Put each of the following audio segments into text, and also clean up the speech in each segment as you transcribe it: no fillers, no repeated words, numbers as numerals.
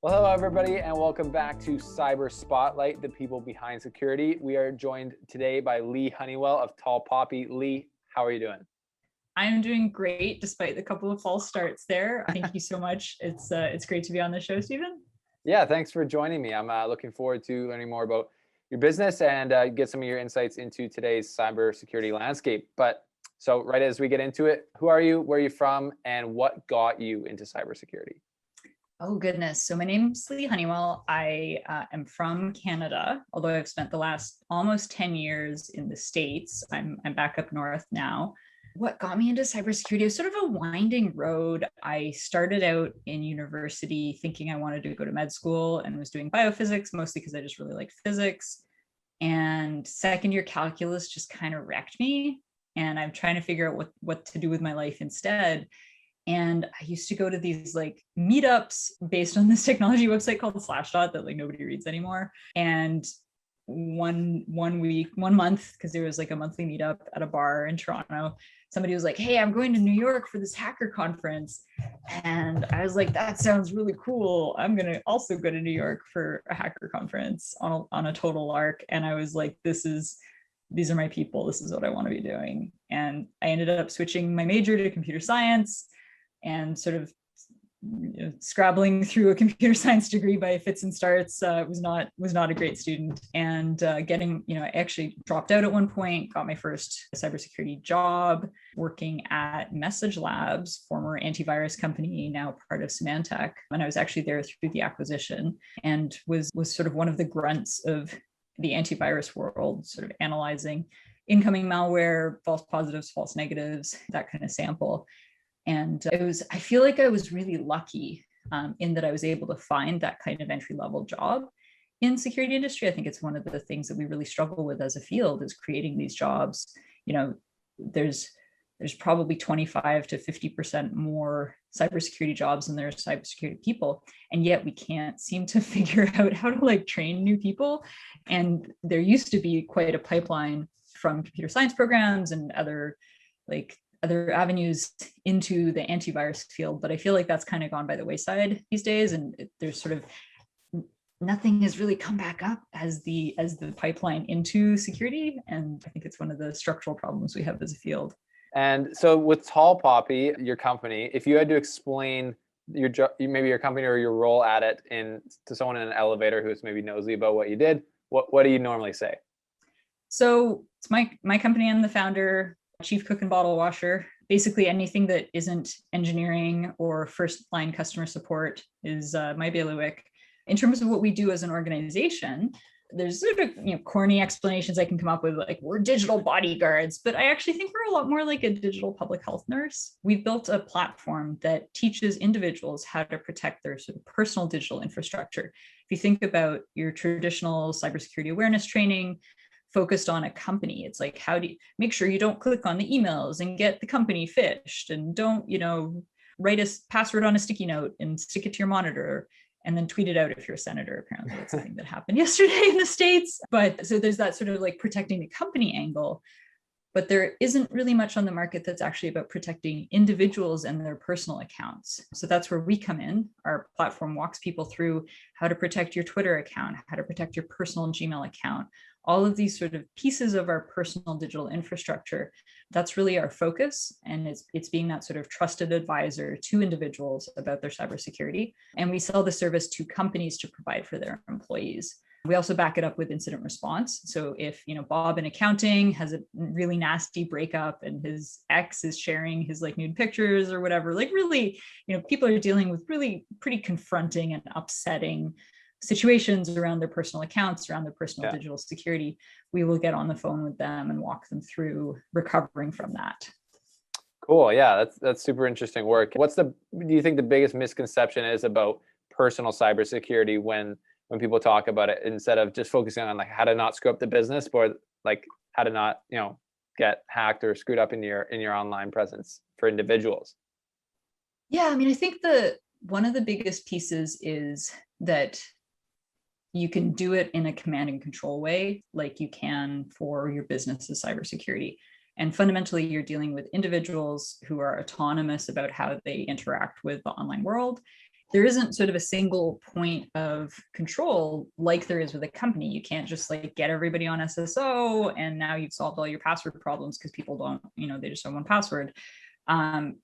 Well, hello everybody, and welcome back to Cyber Spotlight, the people behind security. We are joined today by Leigh Honeywell of Tall Poppy. Leigh, how are you doing? I'm doing great despite the couple of false starts there. Thank you so much. It's great to be on the show, Stephen. Yeah, thanks for joining me. I'm looking forward to learning more about your business and get some of your insights into today's cybersecurity landscape. But so right as we get into it, who are you, where are you from, and what got you into cybersecurity? Oh goodness. So my name's Leigh Honeywell. I am from Canada, although I've spent the last almost 10 years in the States. I'm back up north now. What got me into cybersecurity was sort of a winding road. I started out in university thinking I wanted to go to med school and was doing biophysics, mostly because I just really liked physics. And second year calculus just kind of wrecked me. And I'm trying to figure out what to do with my life instead. And I used to go to these like meetups based on this technology website called Slashdot that like nobody reads anymore. And one month, because there was like a monthly meetup at a bar in Toronto, somebody was like, "Hey, I'm going to New York for this hacker conference." And I was like, "That sounds really cool. I'm going to also go to New York for a hacker conference on a total lark." And I was like, these are my people. This is what I want to be doing. And I ended up switching my major to computer science and sort of scrabbling through a computer science degree by fits and starts. Was not a great student, and I actually dropped out at one point, got my first cybersecurity job working at Message Labs, former antivirus company, now part of Symantec. And I was actually there through the acquisition and was sort of one of the grunts of the antivirus world, sort of analyzing incoming malware, false positives, false negatives, that kind of sample. And I feel like I was really lucky in that I was able to find that kind of entry-level job in security industry. I think it's one of the things that we really struggle with as a field is creating these jobs. You know, there's probably 25 to 50% more cybersecurity jobs than there's cybersecurity people. And yet we can't seem to figure out how to like train new people. And there used to be quite a pipeline from computer science programs and other avenues into the antivirus field, but I feel like that's kind of gone by the wayside these days, and there's sort of nothing has really come back up as the pipeline into security, and I think it's one of the structural problems we have as a field. And so with Tall Poppy, your company, if you had to explain your maybe your company or your role at it to someone in an elevator who's maybe nosy about what you did, what do you normally say? So it's my company. I'm the founder, chief cook and bottle washer. Basically anything that isn't engineering or first line customer support is my bailiwick. In terms of what we do as an organization, there's sort of corny explanations I can come up with, like we're digital bodyguards, but I actually think we're a lot more like a digital public health nurse. We've built a platform that teaches individuals how to protect their sort of personal digital infrastructure. If you think about your traditional cybersecurity awareness training focused on a company, it's like, how do you make sure you don't click on the emails and get the company phished, and don't write a password on a sticky note and stick it to your monitor and then tweet it out if you're a senator. Apparently that's something that happened yesterday in the States. But so there's that sort of like protecting the company angle, but there isn't really much on the market that's actually about protecting individuals and their personal accounts. So that's where we come in. Our platform walks people through how to protect your Twitter account, how to protect your personal Gmail account, all of these sort of pieces of our personal digital infrastructure. That's really our focus. And it's being that sort of trusted advisor to individuals about their cybersecurity. And we sell the service to companies to provide for their employees. We also back it up with incident response. So if Bob in accounting has a really nasty breakup and his ex is sharing his like nude pictures or whatever, like really, people are dealing with really pretty confronting and upsetting situations around their personal accounts, around their personal digital security, we will get on the phone with them and walk them through recovering from that. Cool. Yeah, that's super interesting work. Do you think the biggest misconception is about personal cybersecurity when people talk about it, instead of just focusing on like how to not screw up the business, but like how to not, get hacked or screwed up in your online presence for individuals? Yeah, I mean, I think one of the biggest pieces is that you can do it in a command and control way, like you can for your business's cybersecurity. And fundamentally, you're dealing with individuals who are autonomous about how they interact with the online world. there isn't sort of a single point of control like there is with a company. You can't just like get everybody on SSO and now you've solved all your password problems because people don't, they just have one password.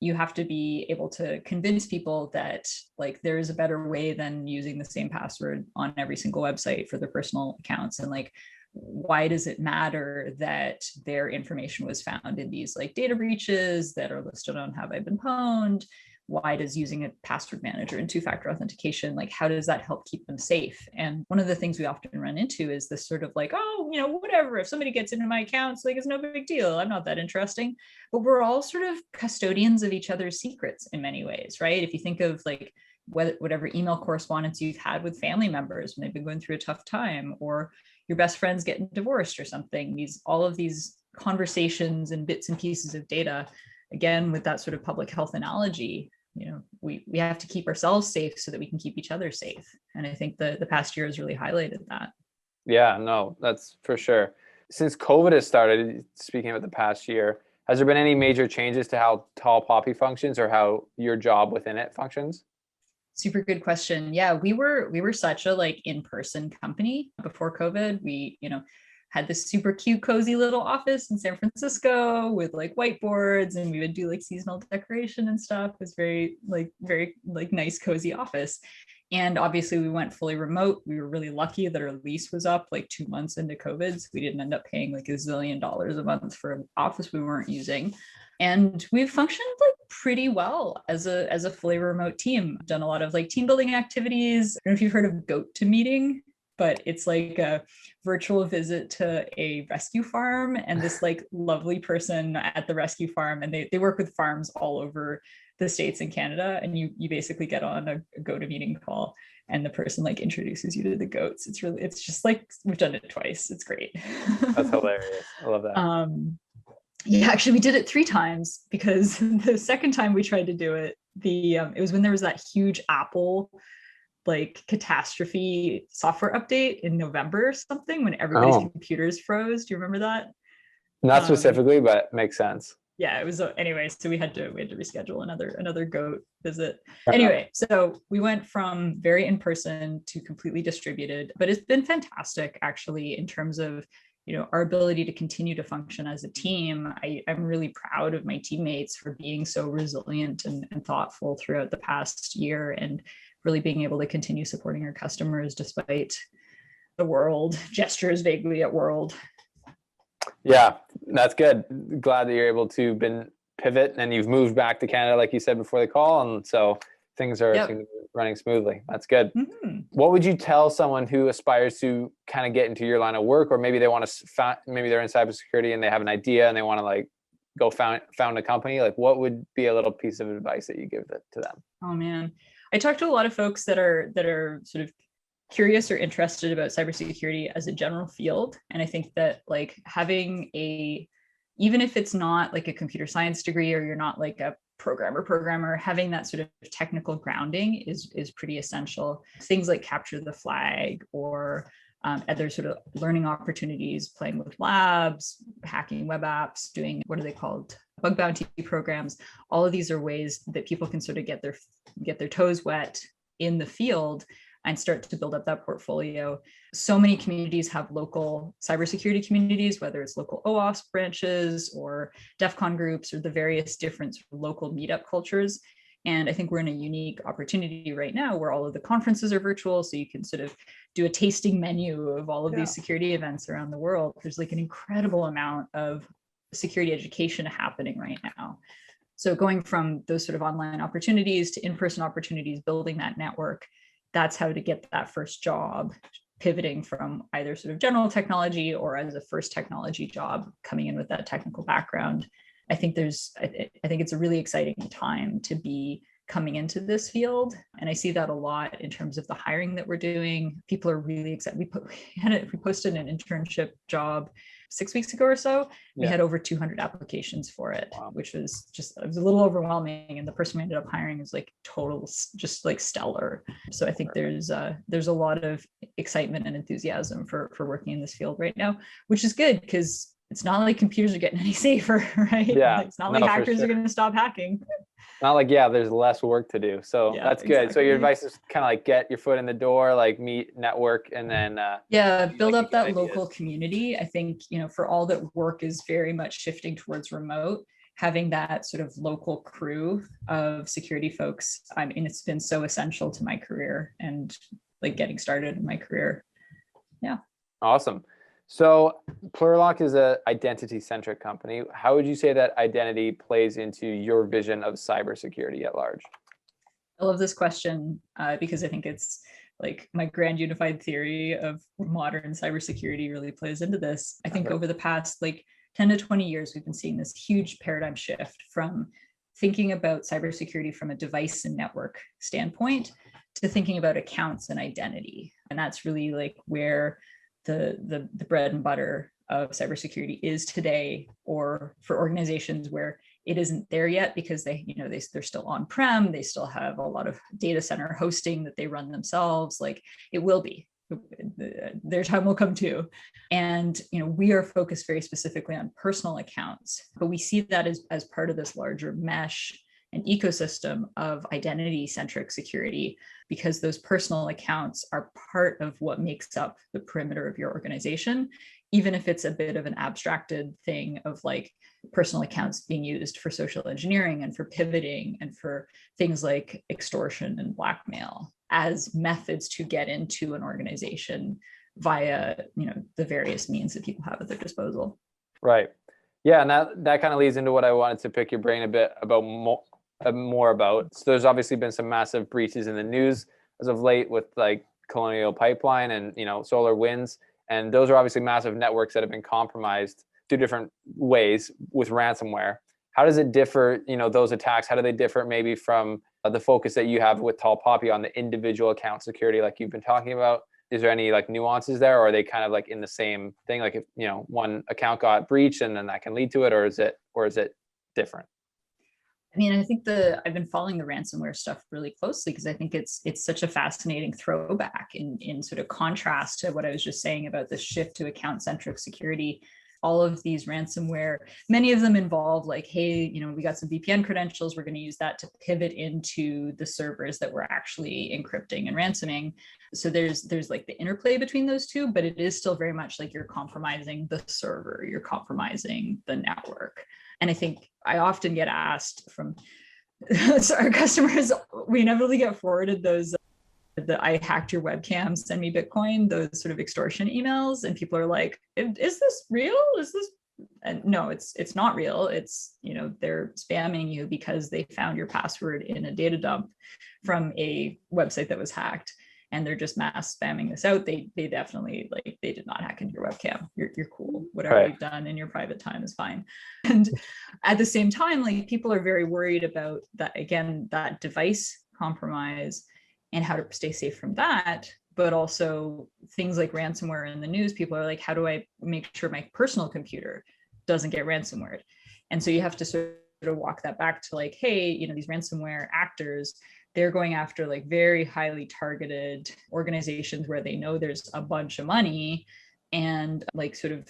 You have to be able to convince people that like there is a better way than using the same password on every single website for their personal accounts. And like, why does it matter that their information was found in these like data breaches that are listed on Have I Been Pwned? Why does using a password manager and two-factor authentication, like how does that help keep them safe? And one of the things we often run into is this sort of like, oh, whatever, if somebody gets into my accounts, like it's no big deal. I'm not that interesting. But we're all sort of custodians of each other's secrets in many ways, right? If you think of like whatever email correspondence you've had with family members when they've been going through a tough time, or your best friend's getting divorced or something, all of these conversations and bits and pieces of data, again, with that sort of public health analogy, we have to keep ourselves safe so that we can keep each other safe. And I think the past year has really highlighted that. Yeah, no, that's for sure. Since COVID has started, speaking about the past year, has there been any major changes to how Tall Poppy functions or how your job within it functions? Super good question. Yeah, we were such a like in-person company before COVID. We, had this super cute, cozy little office in San Francisco with like whiteboards, and we would do like seasonal decoration and stuff. It was very nice, cozy office. And obviously we went fully remote. We were really lucky that our lease was up like 2 months into COVID. So we didn't end up paying like $1 zillion a month for an office we weren't using. And we've functioned like pretty well as a fully remote team. Done a lot of like team building activities. I don't know if you've heard of Goat to Meeting, but it's like a virtual visit to a rescue farm, and this like lovely person at the rescue farm, and they work with farms all over the States and Canada, and you basically get on a go-to-meeting call and the person like introduces you to the goats. It's just like, we've done it twice. It's great. That's hilarious. I love that. Yeah, actually we did it 3 times, because the second time we tried to do it, it was when there was that huge Apple like catastrophe software update in November or something, when everybody's computers froze. Do you remember that? Not specifically, but makes sense. Yeah, it was anyway, so we had to reschedule another goat visit. Anyway, so we went from very in person to completely distributed, but it's been fantastic actually in terms of our ability to continue to function as a team. I'm really proud of my teammates for being so resilient and thoughtful throughout the past year, and really being able to continue supporting our customers despite the world gestures vaguely at world. Yeah, that's good. Glad that you're able to pivot, and you've moved back to Canada, like you said before the call. And so things are running smoothly. That's good. Mm-hmm. What would you tell someone who aspires to kind of get into your line of work, or maybe they want to, maybe they're in cybersecurity and they have an idea and they want to like go found a company? Like, what would be a little piece of advice that you give to them? Oh man, I talk to a lot of folks that are sort of curious or interested about cybersecurity as a general field. And I think that like having even if it's not like a computer science degree, or you're not like a programmer, having that sort of technical grounding is pretty essential. Things like capture the flag, or other sort of learning opportunities, playing with labs, hacking web apps, doing, what are they called? Bug bounty programs. All of these are ways that people can sort of get their toes wet in the field and start to build up that portfolio. So many communities have local cybersecurity communities, whether it's local OWASP branches or DEF CON groups, or the various different local meetup cultures. And I think we're in a unique opportunity right now where all of the conferences are virtual. So you can sort of do a tasting menu of all of these security events around the world. There's like an incredible amount of security education happening right now. So going from those sort of online opportunities to in-person opportunities, building that network, that's how to get that first job, pivoting from either sort of general technology or as a first technology job, coming in with that technical background. I think it's a really exciting time to be coming into this field. And I see that a lot in terms of the hiring that we're doing. People are really excited. We posted an internship job 6 weeks ago or so. We had over 200 applications for it, which was it was a little overwhelming. And the person we ended up hiring is like just like stellar. So I think there's a lot of excitement and enthusiasm for working in this field right now, which is good, because it's not like computers are getting any safer, right? Yeah. It's not like hackers are going to stop hacking. Not like, yeah, there's less work to do. So Yeah, that's good. So your exactly. advice is kind of like get your foot in the door, like meet, network, and then Yeah, maybe build like you up get that local ideas. community. I think, for all that work is very much shifting towards remote, having that sort of local crew of security folks, I mean, it's been so essential to my career and like getting started in my career. Yeah. Awesome. So Plurilock is a identity-centric company. How would you say that identity plays into your vision of cybersecurity at large? I love this question because I think it's like my grand unified theory of modern cybersecurity really plays into this. I think over the past like 10 to 20 years, we've been seeing this huge paradigm shift from thinking about cybersecurity from a device and network standpoint to thinking about accounts and identity. And that's really like where the bread and butter of cybersecurity is today, or for organizations where it isn't there yet because they're still on-prem, they still have a lot of data center hosting that they run themselves. Like it will be, their time will come too. And we are focused very specifically on personal accounts, but we see that as part of this larger mesh and ecosystem of identity centric security, because those personal accounts are part of what makes up the perimeter of your organization, even if it's a bit of an abstracted thing of like personal accounts being used for social engineering and for pivoting and for things like extortion and blackmail as methods to get into an organization via the various means that people have at their disposal. Right. Yeah, and that kind of leads into what I wanted to pick your brain a bit about more about. So there's obviously been some massive breaches in the news as of late with like Colonial Pipeline and Solar Winds, and those are obviously massive networks that have been compromised through different ways with ransomware. How does it differ, those attacks, how do they differ maybe from the focus that you have with Tall Poppy on the individual account security like you've been talking about? Is there any like nuances there, or are they kind of like in the same thing? Like if, one account got breached and then that can lead to it, or is it different? I mean, I think I've been following the ransomware stuff really closely because I think it's such a fascinating throwback in sort of contrast to what I was just saying about the shift to account-centric security. All of these ransomware, many of them involve like, hey, we got some VPN credentials, we're going to use that to pivot into the servers that we're actually encrypting and ransoming. So there's like the interplay between those two, but it is still very much like you're compromising the server, you're compromising the network. And I think I often get asked from our customers, we inevitably get forwarded those the I hacked your webcam, send me Bitcoin, those sort of extortion emails. And people are like, is this real? Is this? And no, it's not real. It's, they're spamming you because they found your password in a data dump from a website that was hacked. And they're just mass spamming this out. They definitely they did not hack into your webcam. You're cool. Whatever you've done in your private time is fine. And at the same time, like people are very worried about that, again, that device compromise and how to stay safe from that. But also things like ransomware in the news, people are like, how do I make sure my personal computer doesn't get ransomware? And so you have to sort of walk that back to like, hey, these ransomware actors, they're going after like very highly targeted organizations where they know there's a bunch of money, and like sort of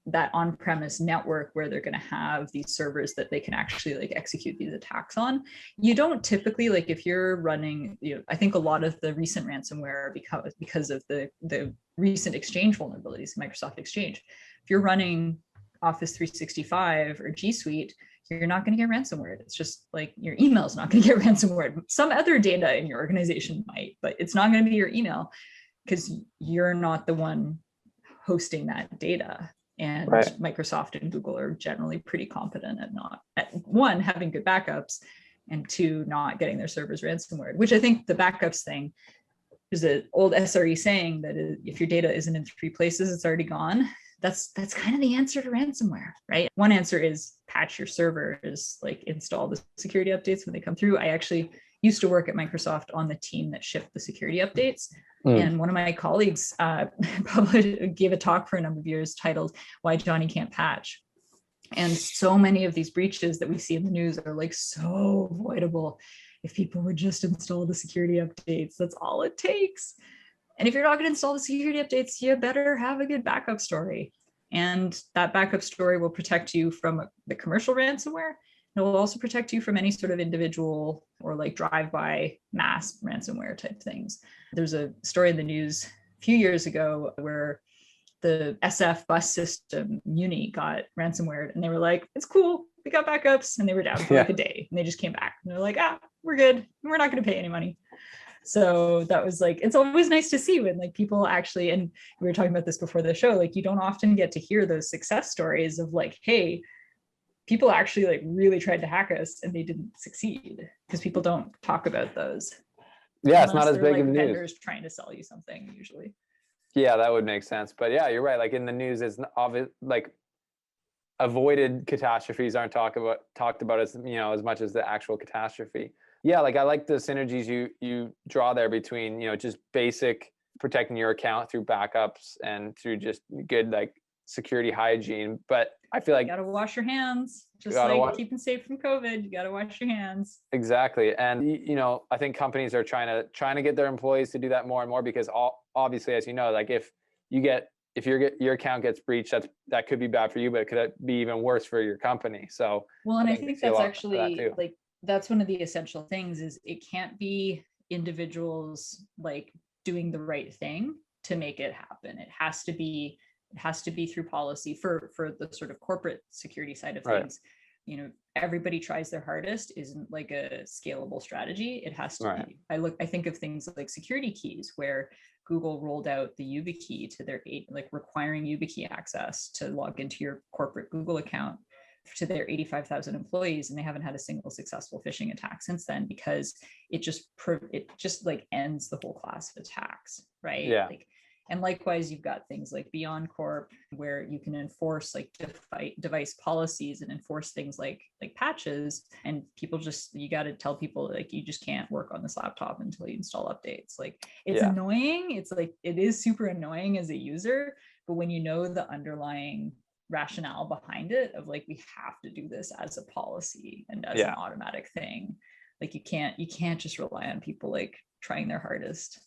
that on-premise network where they're going to have these servers that they can actually like execute these attacks on. You don't typically, like if you're running, I think a lot of the recent ransomware because of the recent Exchange vulnerabilities, Microsoft Exchange, if you're running Office 365 or G Suite, you're not going to get ransomware. It's just like your email is not going to get ransomware. Some other data in your organization might, but it's not going to be your email because you're not the one hosting that data. And Microsoft and Google are generally pretty competent at one, having good backups, and two, not getting their servers ransomware, which I think the backups thing is an old SRE saying that if your data isn't in 3 places, it's already gone. That's kind of the answer to ransomware, right? One answer is patch your servers, like install the security updates when they come through. I actually used to work at Microsoft on the team that shipped the security updates. And one of my colleagues gave a talk for a number of years titled "Why Johnny Can't Patch." And so many of these breaches that we see in the news are like so avoidable if people would just install the security updates. That's all it takes. And if you're not going to install the security updates, you better have a good backup story. And that backup story will protect you from the commercial ransomware, It'll also protect you from any sort of individual or like drive-by mass ransomware type things. There's a story in the news a few years ago where the SF bus system uni got ransomware, and they were like, it's cool, we got backups, and they were down for like a day, and they just came back and they're like, we're good, we're not going to pay any money. So that was like, it's always nice to see when like people actually, and we were talking about this before the show, like you don't often get to hear those success stories of like, hey, people actually like really tried to hack us and they didn't succeed, because people don't talk about those. Yeah, it's not as big like of news. Vendors trying to sell you something usually. Yeah, that would make sense. But yeah, you're right. Like in the news, it's obvious, like avoided catastrophes aren't talked about as, you know, as much as the actual catastrophe. Yeah, like I like the synergies you draw there between, you know, just basic protecting your account through backups and through just good like security hygiene. But I feel like you gotta wash your hands, just like keeping safe from COVID. You gotta wash your hands. Exactly. And you know, I think companies are trying to get their employees to do that more and more, because obviously, as you know, like if your account gets breached, that could be bad for you, but it could be even worse for your company. So well, and I think that's actually like that's one of the essential things is it can't be individuals like doing the right thing to make it happen. It has to be through policy for the sort of corporate security side of things. You know, everybody tries their hardest isn't like a scalable strategy. It has to be. I think of things like security keys, where Google rolled out the YubiKey to their like requiring YubiKey access to log into your corporate Google account to their 85,000 employees, and they haven't had a single successful phishing attack since then, because it just like ends the whole class of attacks, right? Yeah. Like, and likewise, you've got things like Beyond Corp, where you can enforce like device policies and enforce things like patches. And people you got to tell people like, you just can't work on this laptop until you install updates. Like it's annoying. It's like, it is super annoying as a user, but when you know the underlying rationale behind it of like, we have to do this as a policy and as an automatic thing, like you can't just rely on people like trying their hardest.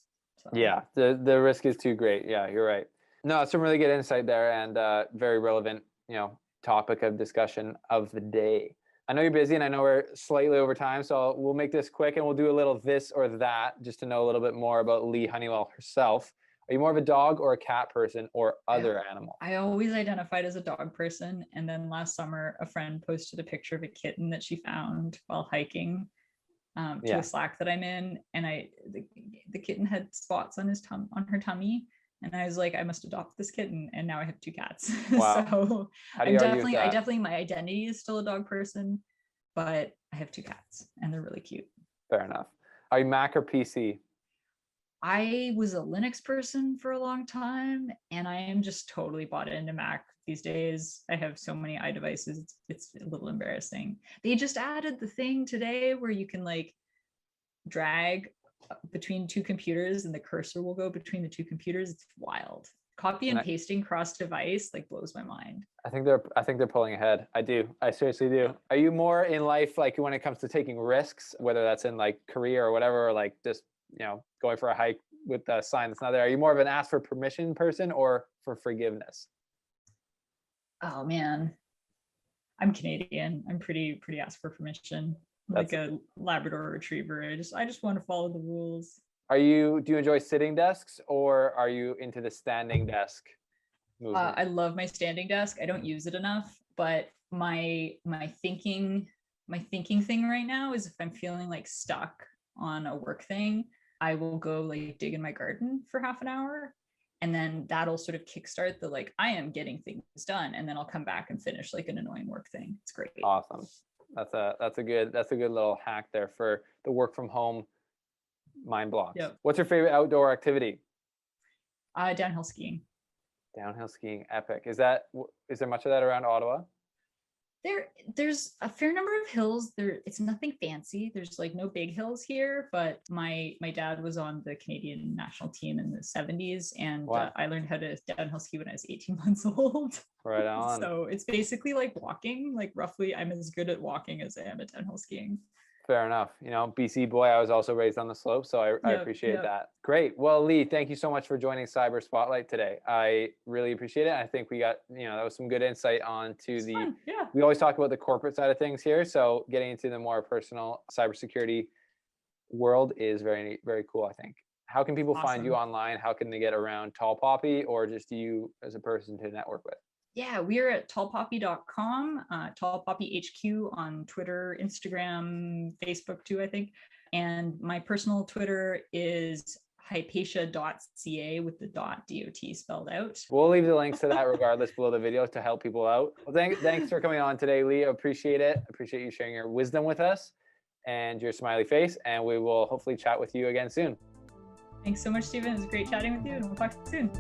So. Yeah, the risk is too great. Yeah, you're right. No, some really good insight there, and very relevant, you know, topic of discussion of the day. I know you're busy, and I know we're slightly over time, so we'll make this quick, and we'll do a little this or that just to know a little bit more about Leigh Honeywell herself. Are you more of a dog or a cat person or other animal? I always identified as a dog person, and then last summer, a friend posted a picture of a kitten that she found while hiking. To a Slack that I'm in, and the kitten had spots on her tummy, and I was like, I must adopt this kitten, and now I have 2 cats. Wow. So I definitely my identity is still a dog person, but I have 2 cats and they're really cute. Fair enough. Are you Mac or PC? I was a Linux person for a long time, and I am just totally bought into Mac these days. I have so many iDevices. It's a little embarrassing. They just added the thing today where you can like drag between 2 computers and the cursor will go between the 2 computers. It's wild. Copy and pasting cross device like blows my mind. I think they're pulling ahead. I seriously do. Are you more in life like when it comes to taking risks, whether that's in like career or whatever, or like just, you know, going for a hike with a sign that's not there? Are you more of an ask for permission person or for forgiveness? Oh man, I'm Canadian. I'm pretty ask for permission. Like a Labrador retriever. I just want to follow the rules. Do you enjoy sitting desks, or are you into the standing desk movement? I love my standing desk. I don't use it enough, but my thinking thing right now is if I'm feeling like stuck on a work thing, I will go like dig in my garden for half an hour, and then that'll sort of kickstart the like, I am getting things done, and then I'll come back and finish like an annoying work thing. It's great. Awesome. That's a good little hack there for the work from home mind blocks. Yep. What's your favorite outdoor activity? Downhill skiing. Downhill skiing, epic. Is there much of that around Ottawa? There's a fair number of hills there. It's nothing fancy. There's like no big hills here, but my dad was on the Canadian national team in the 70s, and I learned how to downhill ski when I was 18 months old. Right on. So it's basically like walking, like roughly I'm as good at walking as I am at downhill skiing. Fair enough. You know, BC boy, I was also raised on the slope, so I Yep, appreciate yep. that. Great. Well, Leigh, thank you so much for joining Cyber Spotlight today. I really appreciate it. I think we got, that was some good insight onto It's fun. Yeah. we always talk about the corporate side of things here. So getting into the more personal cybersecurity world is very, very cool, I think. How can people find you Awesome. online? How can they get around Tall Poppy or just you as a person to network with? Yeah, we're at tallpoppy.com, Tall Poppy HQ on Twitter, Instagram, Facebook too, I think. And my personal Twitter is hypatia.ca with the .dot spelled out. We'll leave the links to that regardless below the video to help people out. Well, thanks for coming on today, Leigh. I appreciate it. I appreciate you sharing your wisdom with us and your smiley face. And we will hopefully chat with you again soon. Thanks so much, Stephen. It was great chatting with you, and we'll talk soon.